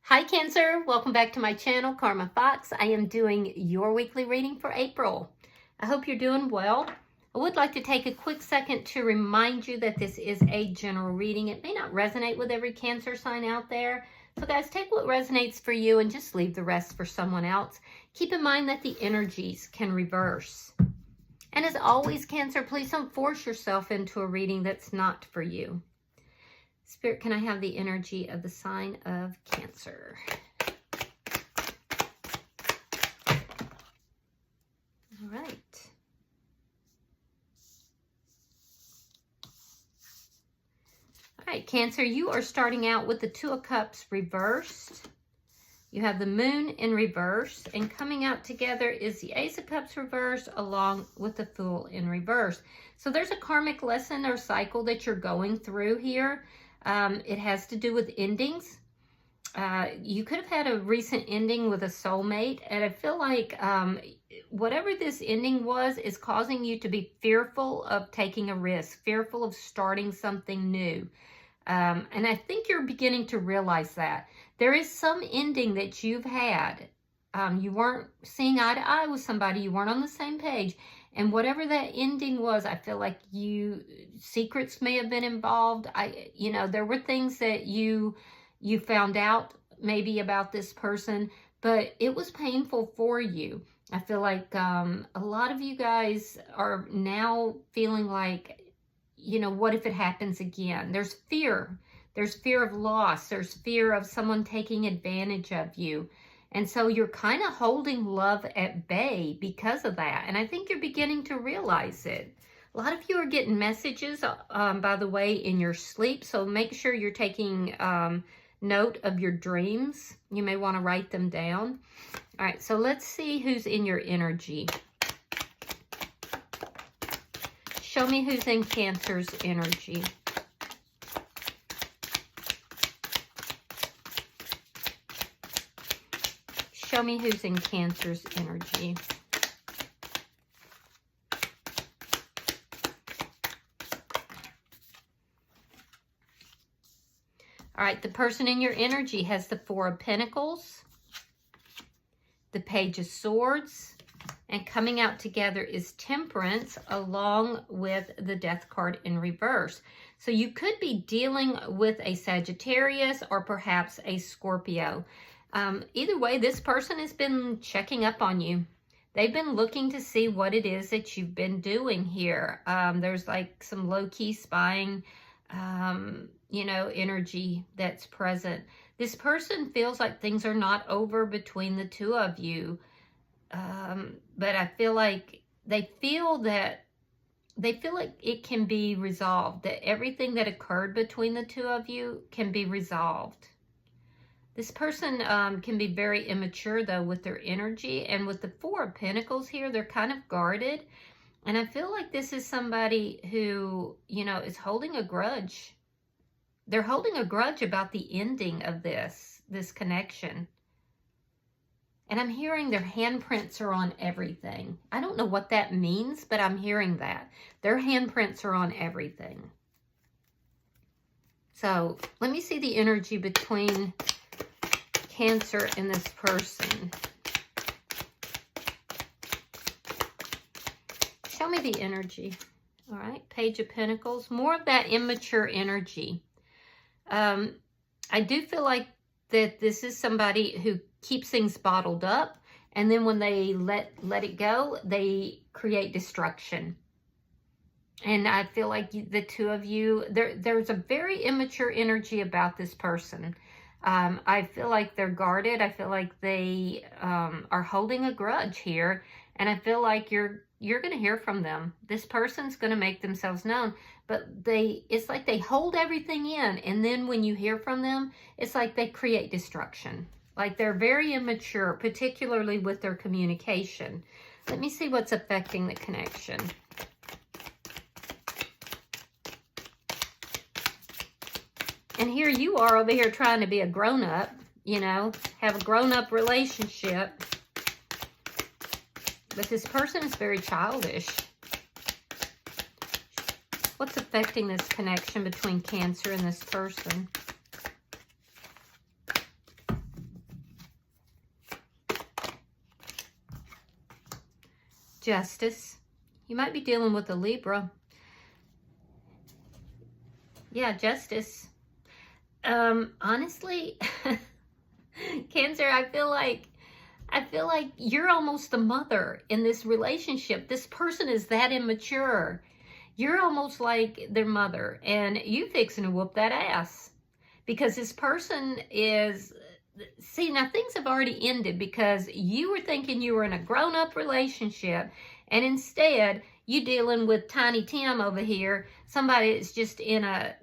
Hi Cancer, welcome back to my channel, Karma Fox. I am doing your weekly reading for April. I hope you're doing well. I would like to take a quick second to remind you that this is a general reading. It may not resonate with every Cancer sign out there. So guys, take what resonates for you and just leave the rest for someone else. Keep in mind that the energies can reverse. And as always, Cancer, please don't force yourself into a reading that's not for you. Spirit, can I have the energy of the sign of Cancer? All right. All right, Cancer, you are starting out with the Two of Cups reversed. You have the Moon in reverse, and coming out together is the Ace of Cups reversed along with the Fool in reverse. So there's a karmic lesson or cycle that you're going through here. It has to do with endings. You could have had a recent ending with a soulmate, and I feel like whatever this ending was is causing you to be fearful of taking a risk, fearful of starting something new. And I think you're beginning to realize that. There is some ending that you've had. You weren't seeing eye to eye with somebody. You weren't on the same page. And whatever that ending was, I feel like secrets may have been involved. There were things that you found out maybe about this person, but it was painful for you. I feel like a lot of you guys are now feeling like, what if it happens again? There's fear. There's fear of loss. There's fear of someone taking advantage of you. And so you're kind of holding love at bay because of that. And I think you're beginning to realize it. A lot of you are getting messages, by the way, in your sleep. So make sure you're taking note of your dreams. You may want to write them down. All right, so let's see who's in your energy. Show me who's in Cancer's energy. Show me who's in Cancer's energy. All right, the person in your energy has the Four of Pentacles, the Page of Swords, and coming out together is Temperance along with the Death card in reverse. So you could be dealing with a Sagittarius or perhaps a Scorpio. Either way, this person has been checking up on you. They've been looking to see what it is that you've been doing here. There's like some low-key spying, energy that's present. This person feels like things are not over between the two of you. But I feel like they feel like it can be resolved, that everything that occurred between the two of you can be resolved. This person can be very immature, though, with their energy. And with the Four of Pentacles here, they're kind of guarded. And I feel like this is somebody who, is holding a grudge. They're holding a grudge about the ending of this connection. And I'm hearing their handprints are on everything. I don't know what that means, but I'm hearing that. Their handprints are on everything. So let me see the energy between Cancer and this person. Show me the energy. All right, Page of Pentacles. More of that immature energy. I do feel like that this is somebody who keeps things bottled up, and then when they let it go, they create destruction. And I feel like the two of you, there's a very immature energy about this person. I feel like they're guarded. I feel like they are holding a grudge here. And I feel like you're going to hear from them. This person's going to make themselves known. But it's like they hold everything in. And then when you hear from them, it's like they create destruction. Like they're very immature, particularly with their communication. Let me see what's affecting the connection. And here you are over here trying to be a grown-up, have a grown-up relationship. But this person is very childish. What's affecting this connection between Cancer and this person? Justice. You might be dealing with a Libra. Yeah, justice. Honestly, Cancer, I feel like you're almost the mother in this relationship. This person is that immature. You're almost like their mother, and you fixing to whoop that ass. Because this person is, see, now things have already ended because you were thinking you were in a grown-up relationship, and instead you dealing with Tiny Tim over here, somebody that's just in a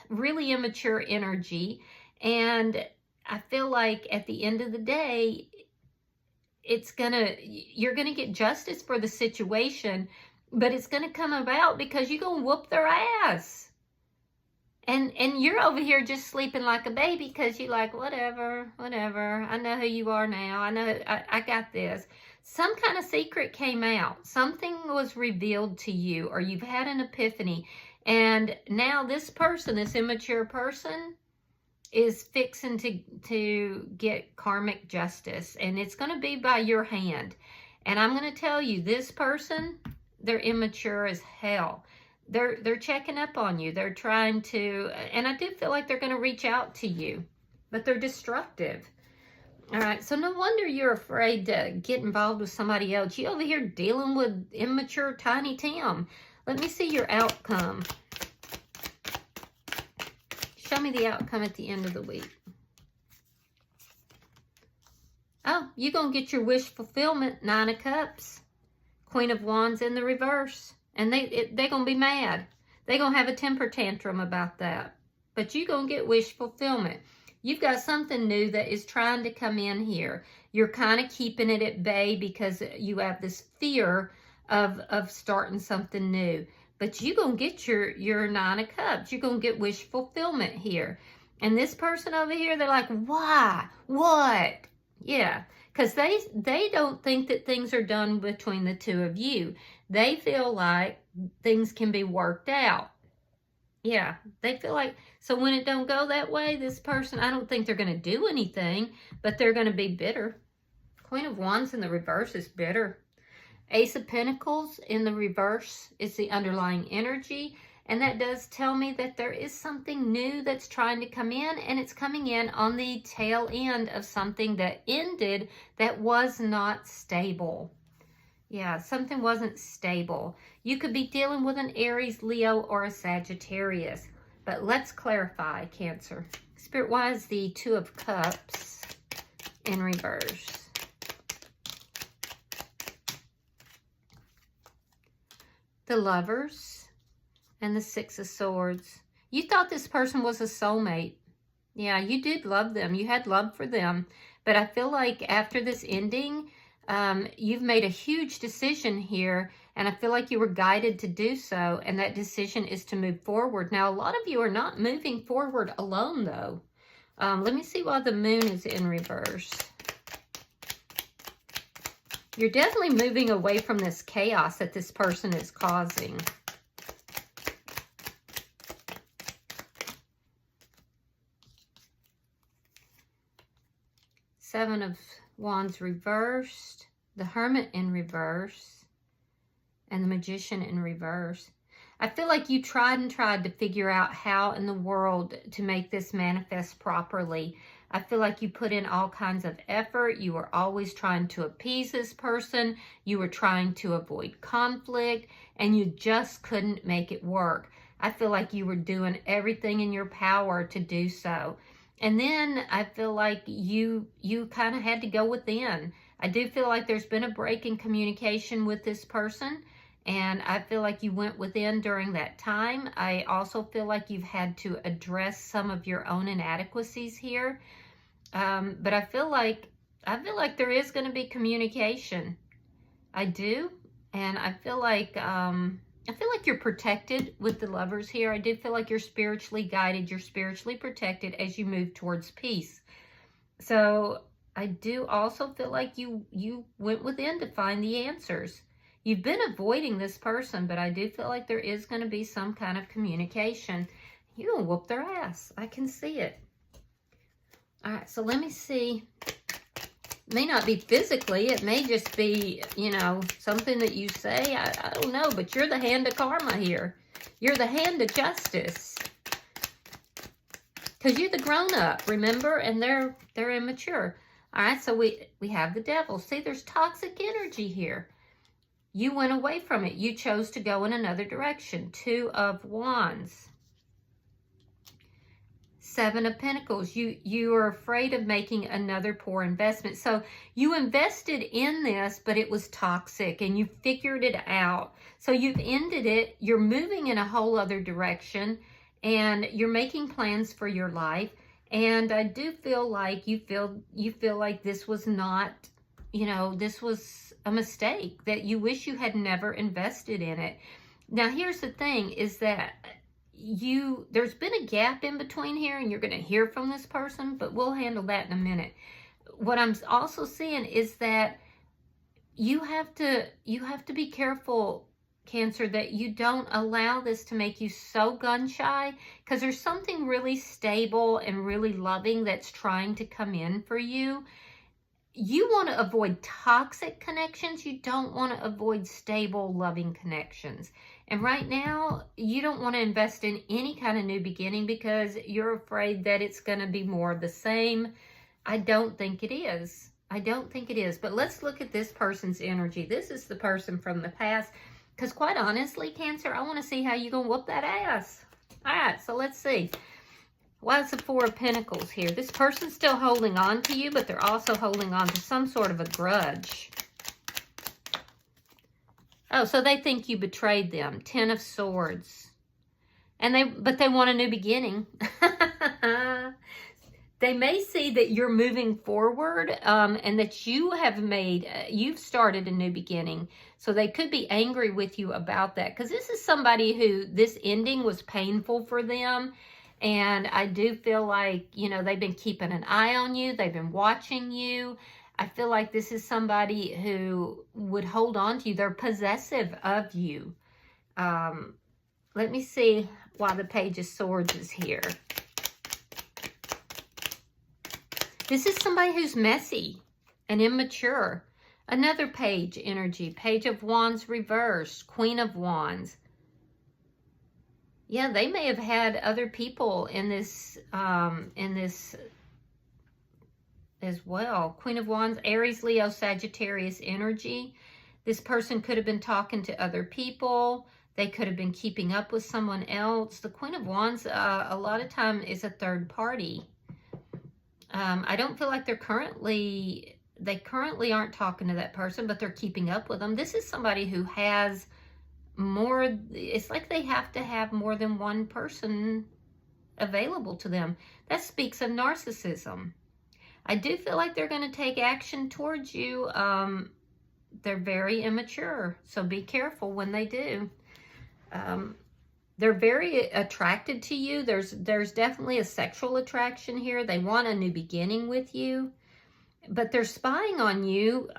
really immature energy. And I feel like at the end of the day, you're gonna get justice for the situation, but it's gonna come about because you're gonna whoop their ass. And you're over here just sleeping like a baby because you're like, whatever. I know who you are now. I know, I got this. Some kind of secret came out. Something was revealed to you, or you've had an epiphany. And now this person, this immature person, is fixing to get karmic justice. And it's going to be by your hand. And I'm going to tell you, this person, they're immature as hell. They're checking up on you. They're trying to, and I do feel like they're going to reach out to you, but they're destructive. All right, so no wonder you're afraid to get involved with somebody else. You over here dealing with immature Tiny Tim. Let me see your outcome. Show me the outcome at the end of the week. Oh, you're going to get your wish fulfillment, 9 of Cups. Queen of Wands in the reverse. And they're going to be mad. They're going to have a temper tantrum about that. But you're going to get wish fulfillment. You've got something new that is trying to come in here. You're kind of keeping it at bay because you have this fear of starting something new. But you're going to get your 9 of Cups. You're going to get wish fulfillment here. And this person over here, they're like, why? What? Yeah. Because they don't think that things are done between the two of you. They feel like things can be worked out. Yeah, they feel like, so when it don't go that way, this person, I don't think they're going to do anything, but they're going to be bitter. Queen of Wands in the reverse is bitter. Ace of Pentacles in the reverse is the underlying energy. And that does tell me that there is something new that's trying to come in, and it's coming in on the tail end of something that ended that was not stable. Yeah, something wasn't stable. You could be dealing with an Aries, Leo, or a Sagittarius. But let's clarify, Cancer. Spirit, why is the 2 of Cups in reverse? The Lovers and the 6 of Swords. You thought this person was a soulmate. Yeah, you did love them. You had love for them. But I feel like after this ending, you've made a huge decision here, and I feel like you were guided to do so, and that decision is to move forward. Now, a lot of you are not moving forward alone, though. Let me see why the Moon is in reverse. You're definitely moving away from this chaos that this person is causing. Seven of Wands reversed, the Hermit in reverse, and the Magician in reverse. I feel like you tried to figure out how in the world to make this manifest properly. I feel like you put in all kinds of effort. You were always trying to appease this person. You were trying to avoid conflict, and you just couldn't make it work. I feel like you were doing everything in your power to do so. And then I feel like you kind of had to go within. I do feel like there's been a break in communication with this person. And I feel like you went within during that time. I also feel like you've had to address some of your own inadequacies here. But I feel like there is going to be communication. I do. And I feel like you're protected with the Lovers here. I do feel like you're spiritually guided. You're spiritually protected as you move towards peace. So I do also feel like you went within to find the answers. You've been avoiding this person, but I do feel like there is going to be some kind of communication. You're going to whoop their ass. I can see it. All right, so let me see may not be physically. It may just be, you know, something that you say. I don't know, but you're the hand of karma here. You're the hand of justice. Because you're the grown-up, remember? And they're immature. All right, so we have the devil. See, there's toxic energy here. You went away from it. You chose to go in another direction. 2 of Wands. 7 of Pentacles. You are afraid of making another poor investment. So you invested in this, but it was toxic and you figured it out. So you've ended it. You're moving in a whole other direction and you're making plans for your life. And I do feel like you feel like this was not, you know, this was a mistake, that you wish you had never invested in it. Now, here's the thing is that there's been a gap in between here and you're going to hear from this person, but we'll handle that in a minute. What I'm also seeing is that you have to be careful, Cancer, that you don't allow this to make you so gun shy, because there's something really stable and really loving that's trying to come in for you. You want to avoid toxic connections. You don't want to avoid stable, loving connections. And right now, you don't want to invest in any kind of new beginning because you're afraid that it's going to be more of the same. I don't think it is. I don't think it is. But let's look at this person's energy. This is the person from the past. Because quite honestly, Cancer, I want to see how you're going to whoop that ass. All right, so let's see. Why is the 4 of Pentacles here? This person's still holding on to you, but they're also holding on to some sort of a grudge. Oh, so they think you betrayed them. 10 of Swords. But they want a new beginning. They may see that you're moving forward and that you've started a new beginning. So they could be angry with you about that. Because this is somebody who, this ending was painful for them. And I do feel like, you know, they've been keeping an eye on you. They've been watching you. I feel like this is somebody who would hold on to you. They're possessive of you. Let me see why the Page of Swords is here. This is somebody who's messy and immature. Another Page energy. Page of Wands reversed. Queen of Wands. Yeah, they may have had other people in this as well. Queen of Wands, Aries, Leo, Sagittarius energy. This person could have been talking to other people. They could have been keeping up with someone else. The Queen of Wands, a lot of time, is a third party. I don't feel like they currently aren't talking to that person, but they're keeping up with them. This is somebody who has more, it's like they have to have more than one person available to them. That speaks of narcissism. I do feel like they're going to take action towards you. They're very immature, so be careful when they do. They're very attracted to you. There's definitely a sexual attraction here. They want a new beginning with you, but they're spying on you.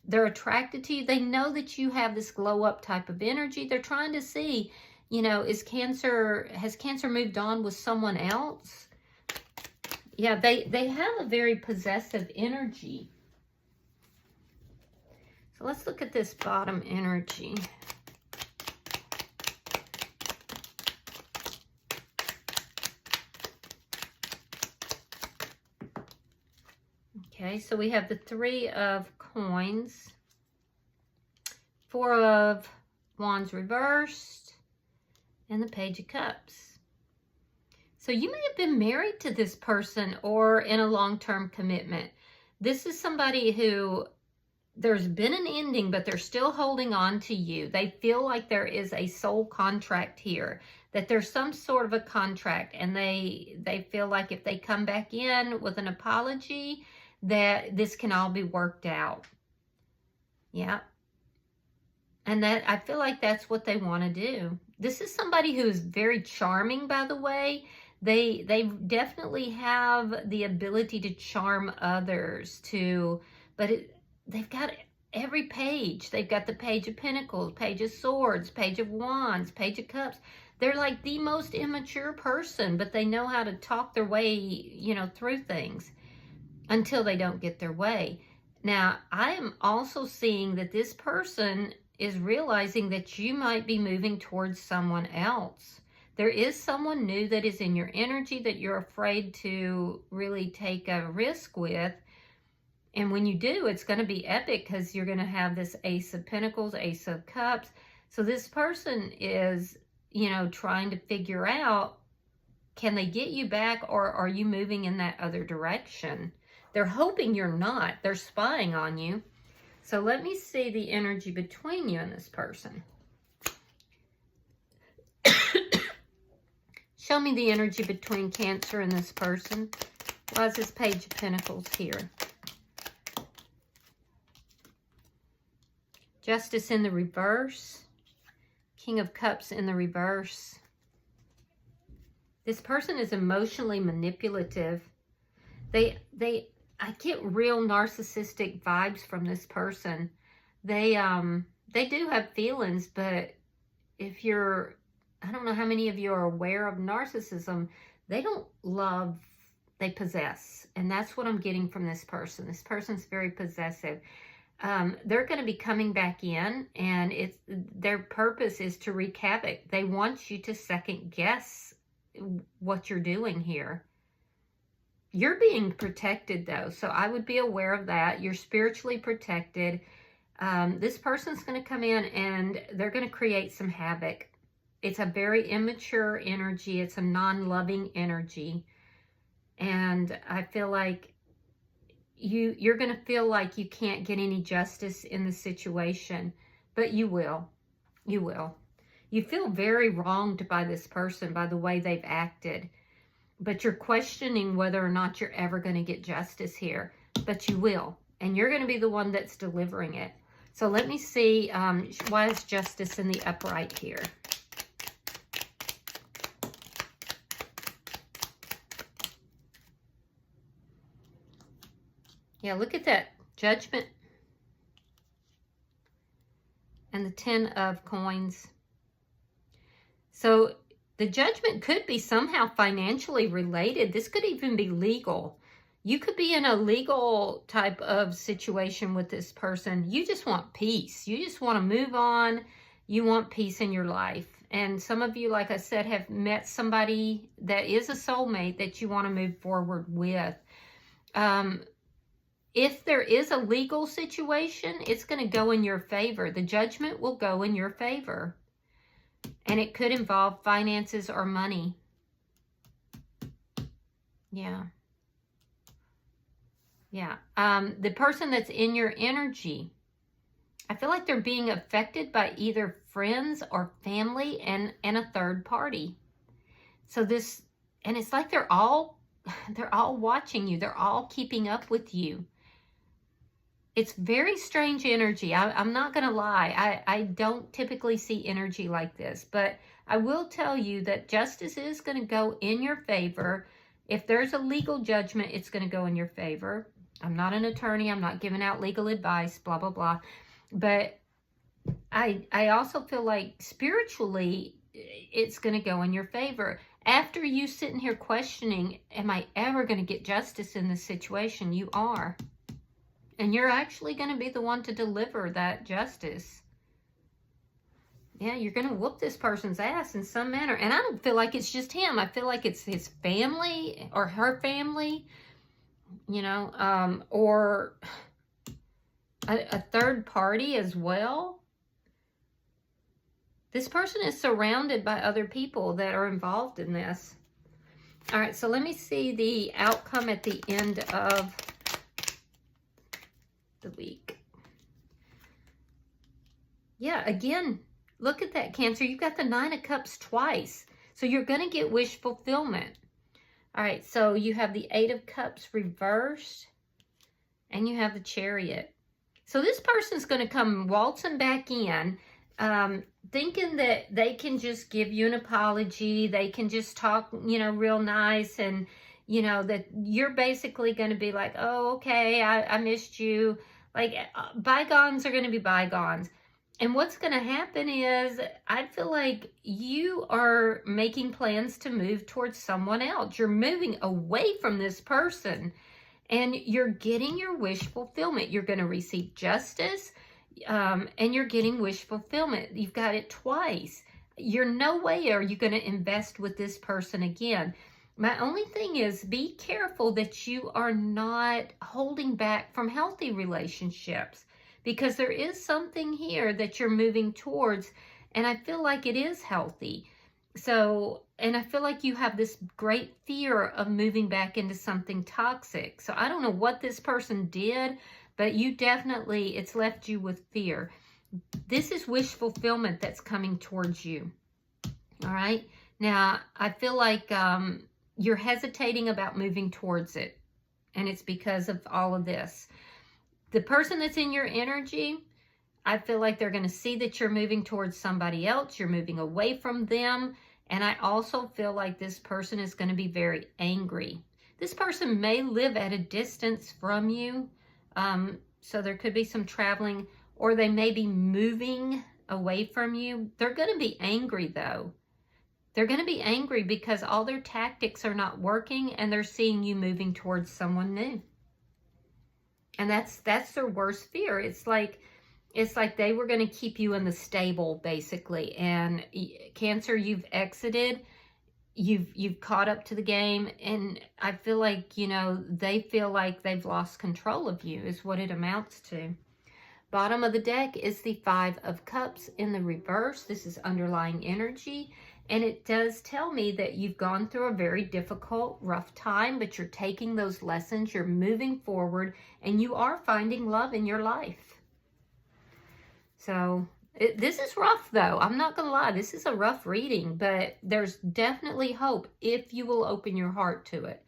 They're attracted to you. They know that you have this glow up type of energy. They're trying to see, you know, has Cancer moved on with someone else? Yeah, they have a very possessive energy. So let's look at this bottom energy. Okay, so we have the 3 of Coins, 4 of Wands reversed, and the Page of Cups. So you may have been married to this person or in a long-term commitment. This is somebody who, there's been an ending, but they're still holding on to you. They feel like there is a soul contract here, that there's some sort of a contract, and they feel like if they come back in with an apology, that this can all be worked out. Yeah. And that, I feel like that's what they want to do. This is somebody who is very charming, by the way. They definitely have the ability to charm others too, but they've got every page. They've got the Page of Pentacles, Page of Swords, Page of Wands, Page of Cups. They're like the most immature person, but they know how to talk their way, you know, through things until they don't get their way. Now, I am also seeing that this person is realizing that you might be moving towards someone else. There is someone new that is in your energy that you're afraid to really take a risk with. And when you do, it's going to be epic because you're going to have this Ace of Pentacles, Ace of Cups. So this person is, you know, trying to figure out, can they get you back, or are you moving in that other direction? They're hoping you're not. They're spying on you. So let me see the energy between you and this person. Show me the energy between Cancer and this person. Why is this Page of Pentacles here? Justice in the reverse. King of Cups in the reverse. This person is emotionally manipulative. I get real narcissistic vibes from this person. They do have feelings, but if you're, I don't know how many of you are aware of narcissism, they don't love, they possess. And that's what I'm getting from this person. This person's very possessive. They're going to be coming back in, and their purpose is to wreak havoc. They want you to second guess what you're doing here. You're being protected, though, so I would be aware of that. You're spiritually protected. This person's going to come in, and they're going to create some havoc. It's a very immature energy. It's a non-loving energy. And I feel like you're going to feel like you can't get any justice in the situation, but you will. You will. You feel very wronged by this person, by the way they've acted. But you're questioning whether or not you're ever going to get justice here. But you will. And you're going to be the one that's delivering it. So let me see, why is justice in the upright here? Yeah, look at that. Judgment. And the 10 of coins. So the judgment could be somehow financially related. This could even be legal. You could be in a legal type of situation with this person. You just want peace. You just want to move on. You want peace in your life. And some of you, like I said, have met somebody that is a soulmate that you want to move forward with. If there is a legal situation, it's going to go in your favor. The judgment will go in your favor. And it could involve finances or money. Yeah. Yeah. The person that's in your energy, I feel like they're being affected by either friends or family and a third party. So this, and it's like they're all watching you. They're all keeping up with you. It's very strange energy. I'm not going to lie. I don't typically see energy like this. But I will tell you that justice is going to go in your favor. If there's a legal judgment, it's going to go in your favor. I'm not an attorney. I'm not giving out legal advice, blah, blah, blah. But I also feel like spiritually, it's going to go in your favor. After you sitting here questioning, am I ever going to get justice in this situation? You are. And you're actually going to be the one to deliver that justice. Yeah, you're going to whoop this person's ass in some manner. And I don't feel like it's just him. I feel like it's his family or her family, you know, or a third party as well. This person is surrounded by other people that are involved in this. All right, so let me see the outcome at the end of the week. Yeah, again, look at that, Cancer. You've got the 9 of Cups twice. So you're going to get wish fulfillment. All right, so you have the 8 of Cups reversed. And you have the Chariot. So this person's going to come waltzing back in, thinking that they can just give you an apology. They can just talk, you know, real nice. And, you know, that you're basically going to be like, oh, okay, I missed you. Like, bygones are going to be bygones. And what's going to happen is, I feel like you are making plans to move towards someone else. You're moving away from this person. And you're getting your wish fulfillment. You're going to receive justice, and you're getting wish fulfillment. You've got it twice. You're no way are you going to invest with this person again. My only thing is be careful that you are not holding back from healthy relationships, because there is something here that you're moving towards, and I feel like it is healthy. So, and I feel like you have this great fear of moving back into something toxic. So I don't know what this person did, but you definitely, it's left you with fear. This is wish fulfillment that's coming towards you. All right. Now, I feel like you're hesitating about moving towards it, and it's because of all of this. The person that's in your energy, I feel like they're going to see that you're moving towards somebody else. You're moving away from them. And I also feel like this person is going to be very angry. This person may live at a distance from you. So there could be some traveling, or they may be moving away from you. They're going to be angry though. They're going to be angry because all their tactics are not working, and they're seeing you moving towards someone new. And that's their worst fear. It's like they were going to keep you in the stable, basically. And Cancer, you've exited. You've caught up to the game. And I feel like, you know, they feel like they've lost control of you is what it amounts to. Bottom of the deck is the Five of Cups in the reverse. This is underlying energy. And it does tell me that you've gone through a very difficult, rough time, but you're taking those lessons, you're moving forward, and you are finding love in your life. So this is rough though. I'm not going to lie. This is a rough reading, but there's definitely hope if you will open your heart to it.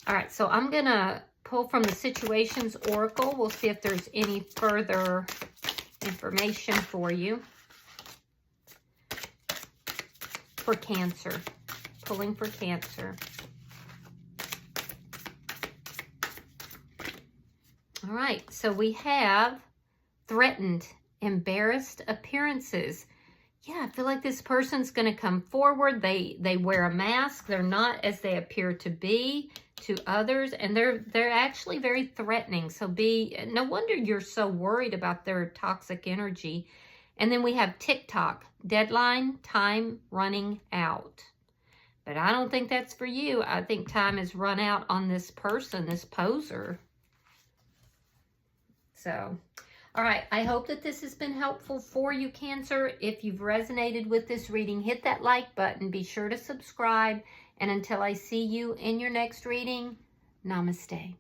All right. So I'm going to pull from the Situations Oracle. We'll see if there's any further information for you. For Cancer. Pulling for Cancer. All right. So we have threatened, embarrassed appearances. Yeah, I feel like this person's going to come forward. They wear a mask. They're not as they appear to be to others, and they're actually very threatening. So no wonder you're so worried about their toxic energy. And then we have TikTok, deadline, time running out. But I don't think that's for you. I think time has run out on this person, this poser. So, all right, I hope that this has been helpful for you, Cancer. If you've resonated with this reading, hit that like button. Be sure to subscribe. And until I see you in your next reading, namaste.